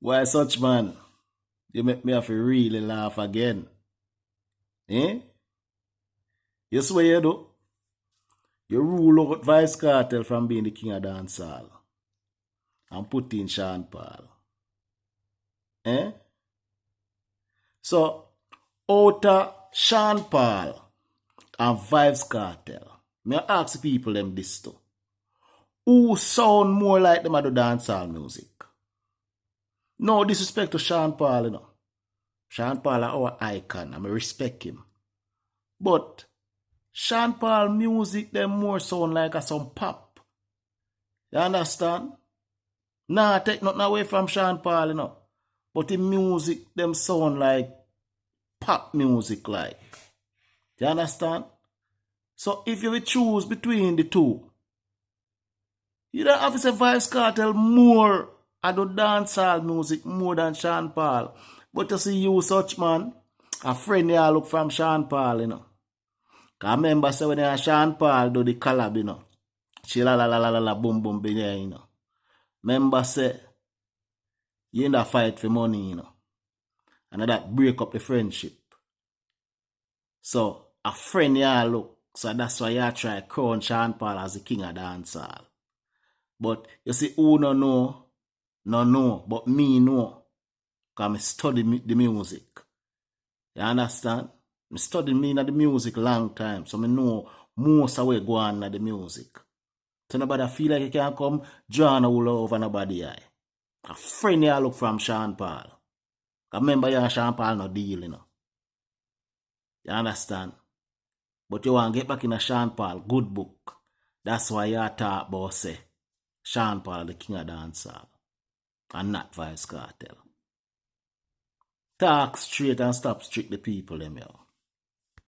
Why such man? You make me have to really laugh again. Eh? You swear you do? You rule out Vice Cartel from being the king of dancehall and put in Sean Paul. Eh? So, out of Sean Paul and Vybz Cartel, me ask people them this too. Who sound more like them at the dancehall music? No disrespect to Sean Paul, you know. Sean Paul is our icon, and I respect him. But Sean Paul music them more sound like a some pop. You understand? Nah, take nothing away from Sean Paul, you know. But the music them sound like pop music like. You understand? So if you will choose between the two, you don't have to say Vybz Cartel more at the dancehall music more than Sean Paul. But to see you such man, a friend you look from Sean Paul, you know. Cause I remember say when Sean Paul do the collab, you know. She la la la la la boom boom beenie, you know. Remember say you in that fight for money, you know. And that break up the friendship. So a friend you look. So that's why you try crown Sean Paul as the king of dancehall. But you see who no know, but me know. Because I study the music. You understand? I study the music long time. So I know most of what go on in the music. So nobody feel like you can come draw no wool over nobody eye. A friend you look from Sean Paul. I remember you and Sean Paul no deal, you know. You understand? But you want to get back in a Sean Paul good book. That's why you talk about say Sean Paul the king of dancehall. And not Vybz Cartel. Talk straight and stop strict the people them, yo.